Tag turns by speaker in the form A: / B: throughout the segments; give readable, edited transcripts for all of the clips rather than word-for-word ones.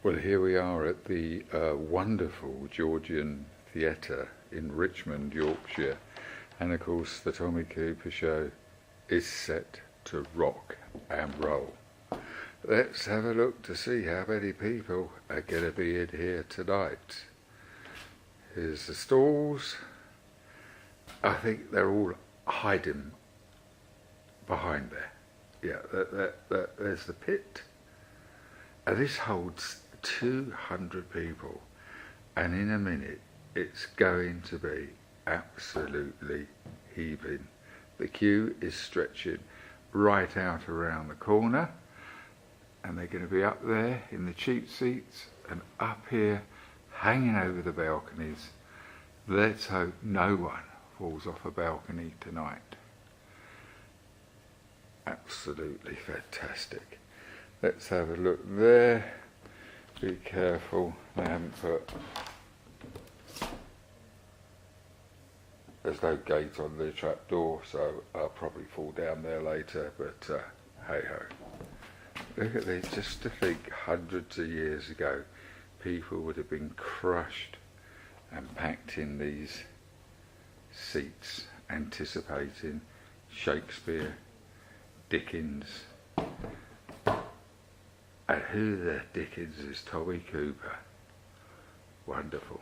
A: Well, here we are at the wonderful Georgian theatre in Richmond, Yorkshire, and of course the Tommy Cooper show is set to rock and roll. Let's have a look to see how many people are going to be in here tonight. Here's the stalls. I think they're all hiding behind there. Yeah, there's the pit. And this holds 200 people, and in a minute it's going to be absolutely heaving. The queue is stretching right out around the corner, and they're going to be up there in the cheap seats and up here hanging over the balconies. Let's hope no one falls off a balcony tonight. Absolutely fantastic. Let's have a look there. Be careful, they haven't put... There's no gate on the trap door, so I'll probably fall down there later, but hey ho. Look at this, just to think hundreds of years ago, people would have been crushed and packed in these seats, anticipating Shakespeare, Dickens. And who the Dickens is Tommy Cooper? Wonderful.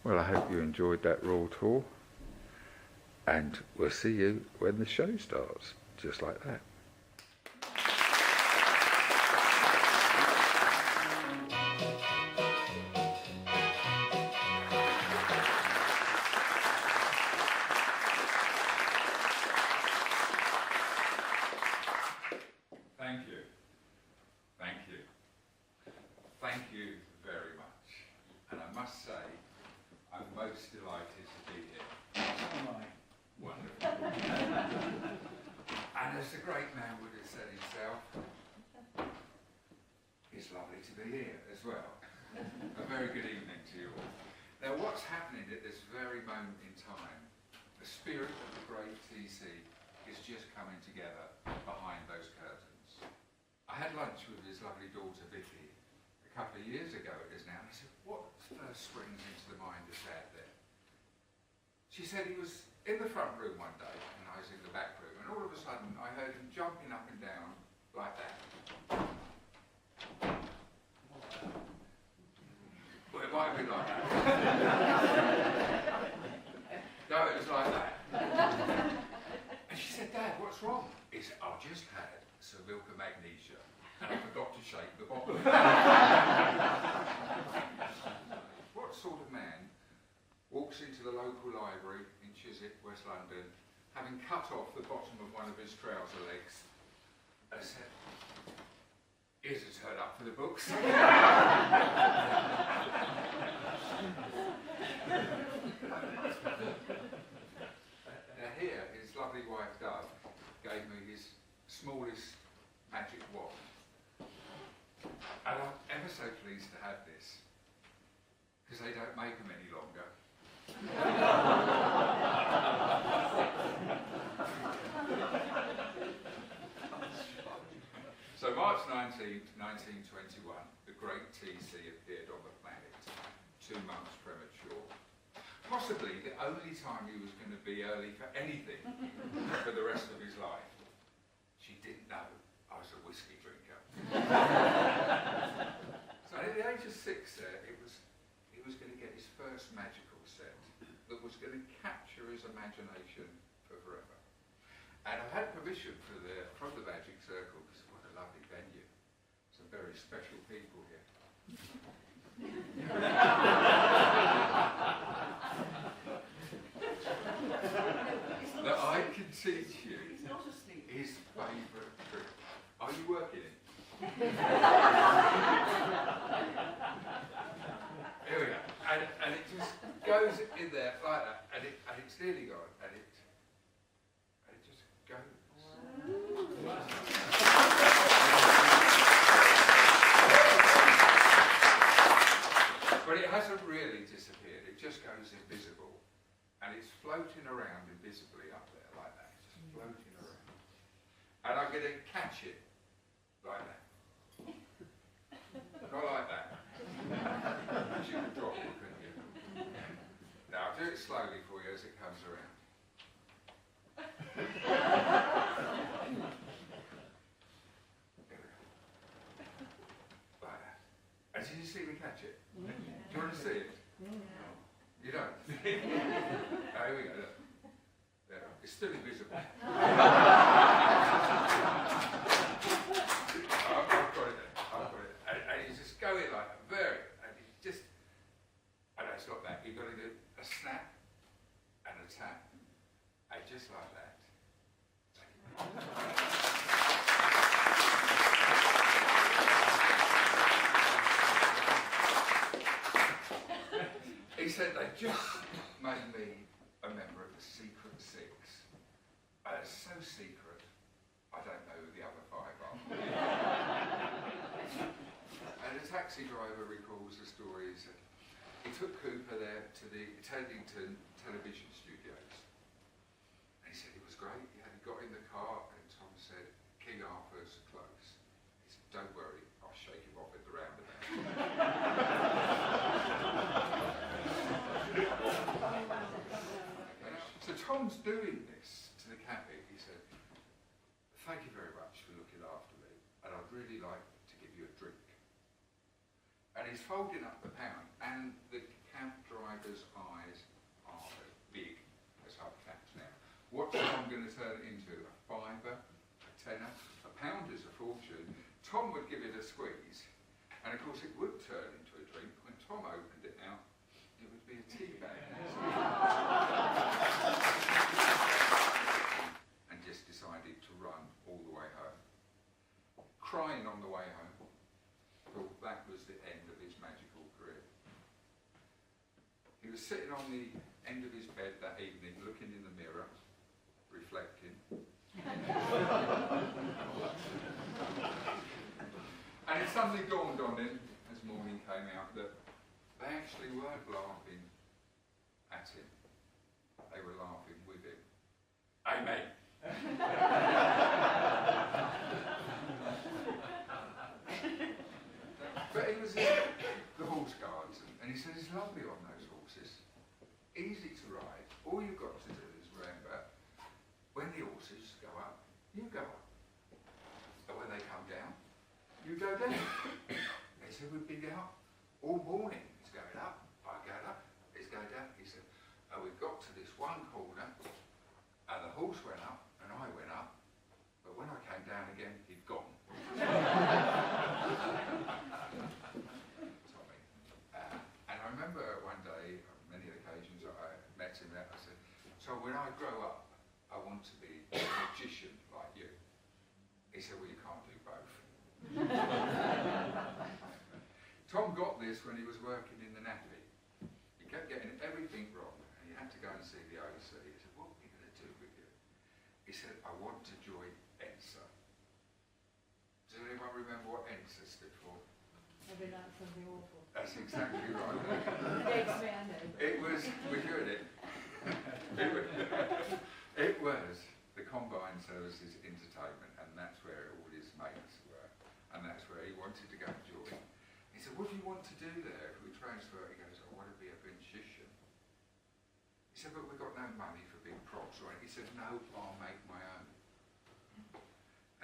A: Well, I hope you enjoyed that raw tour, and we'll see you when the show starts, just like that. Thank you. Thank you. Thank you very much. And I must say, I'm most delighted to be here.
B: Oh my.
A: Wonderful. And as the great man would have said himself, it's lovely to be here as well. A very good evening to you all. Now what's happening at this very moment in time, the spirit of the great TC is just coming together behind those curtains. I had lunch with his lovely daughter Vicky a couple of years ago it is now, and I said, what first springs into the mind of Dad then? She said he was in the front room one day and I was in the back room, and all of a sudden I heard him jumping up and down like that. Well, it might have been like that. No, it was like that. And she said, Dad, what's wrong? He said, I've just had some milk and magnesia and I forgot to shake the bottle. What sort of man walks into the local library in Chiswick, West London, having cut off the bottom of one of his trouser legs, and said, here's a turn up for the books. Now here, his lovely wife Dove gave me his smallest magic wand. And I'm ever so pleased to have this, because they don't make them any longer. So March 19th, 1921, the great TC appeared on the planet, 2 months premature. Possibly the only time he was going to be early for anything for the rest of his life. She didn't know I was a whiskey drinker. So at the age of 6 there, he was going to get his first magical set that was going to capture his imagination for forever. And I had permission from the Magic Circle, because what a lovely venue. Some very special people here. That I can teach you his favourite trick. Are you working it? Here we go. And it just goes in there like that, and it's nearly gone, and it just goes. But it hasn't really disappeared, it just goes invisible, and it's floating around invisibly up there like that, it's just floating around. And I'm going to catch it like that. slowly for you as it comes around. Like that. And did you see me catch it? Do you want to see it? You don't? Oh, here we go, look. There. It's still invisible. I've got it there. I've got it. And you just go in like that, and you just, I know it's not that. You've got to do a snap and a tap. And just like that. He said they just made me a member of the Secret Six. It's so secret, I don't know who the other five are. And the taxi driver recalls the story. He said he took Cooper there to the Teddington television studios. And he said it was great. He got in the car and Tom said, King Arthur's close. He said, don't worry, I'll shake him off at the roundabout. So Tom's doing this to the cabbie. He said, thank you very much for looking after me, and I'd really like to give you a drink. And he's folding up the pound, and the cab driver's eyes are big as hubcaps now. What's Tom going to turn it into? A fiver? A tenner? A pound is a fortune. Tom would give it a squeeze, and of course it would turn into a drink. When Tom opened it out, it would be a tea bag. And just decided to run all the way home. Crying on the way home. Thought that was the end of his magical career. He was sitting on the end of his bed that evening, looking in the mirror, reflecting. And it suddenly dawned on him, as morning came out, that they actually weren't laughing at him. They were laughing with him. Amen. But he was in the horse guards, and he said it's lovely on those horses. Easy to ride. All you've got to do is remember, when the horses go up, you go up. And when they come down, you go down. They said, we've been out all morning. It's going up, I go up, it's going down. He said, oh, we got to this one corner, and the horse went up, and I went up, but when I came down again, he'd gone. Tommy. And I remember one day, on many occasions, I met him there, I said, so when I grow up, I want to be a magician like you. He said, well, you can't do both. Tom got this when he was working in the nappy. He kept getting everything wrong, and he had to go and see the OC. He said, what are you going to do with you? He said, I want to join ENSA. Does anyone remember what ENSA stood for?
B: Every night something awful.
A: That's exactly right.
B: Expanded.
A: It was, we're doing it. It was the Combined Services Entertainment, and that's where all his mates were. And that's where he wanted to go and join. He said, what do you want to do there if we transfer? He goes, I want to be a magician. He said, but we've got no money for big props, right? He said, no, I'll make my own.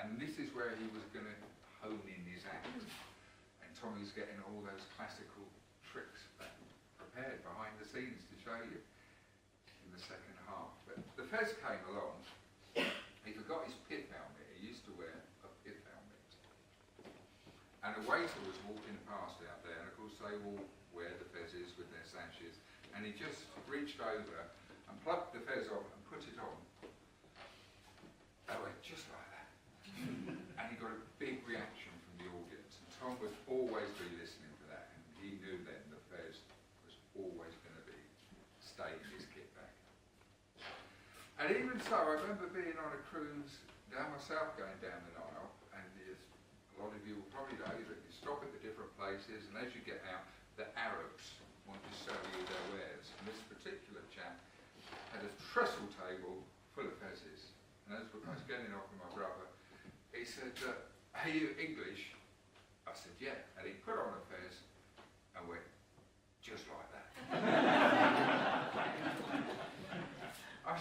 A: And this is where he was going to hone in his act. And Tommy's getting all those classical tricks prepared behind the scenes to show you in the second half. But the Fez came along, he forgot his pith helmet. He used to wear a pith helmet. And a waiter was walking past out there, and of course they all wear the fezzes with their sashes, and he just reached over and plucked the fez off and put it on. They went just like that. And he got a big reaction from the audience, and Tom would always be listening to that, and he knew then the fez was always going to be staying in his kit bag. And even so, I remember being on a cruise down myself going down the Nile, and a lot of you will probably know that you stop at the different places, and as you get out, the Arabs want to sell you their wares. And this particular chap had a trestle table full of fezzes. And as I was getting off with my brother, he said, are you English? I said, yeah. And he put on a fez and went, just like that.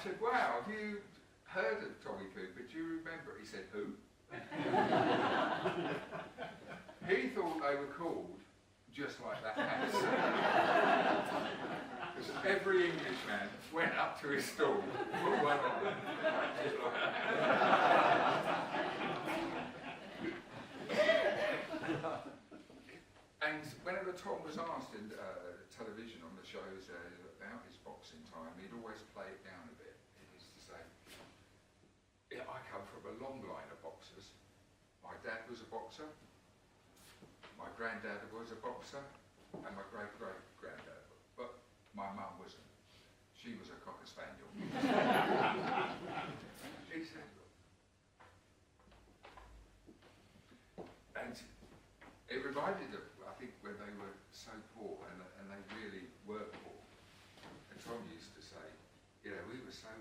A: said, wow, have you heard of Tommy Cooper? Do you remember? He said, who? He thought they were called just like that house. Because every Englishman went up to his stall, put one on, just like that. And whenever Tom was asked in television on the shows about his boxing time, he'd always play it down a bit. He used to say, yeah, I come from a long line of boxers. My dad was a boxer, my granddad was a boxer, and my great-great-granddad. But my mum wasn't. She was a Cocker Spaniel. He said, and it reminded them, I think, when they were so poor and they really were poor. And Tom used to say, you know, we were so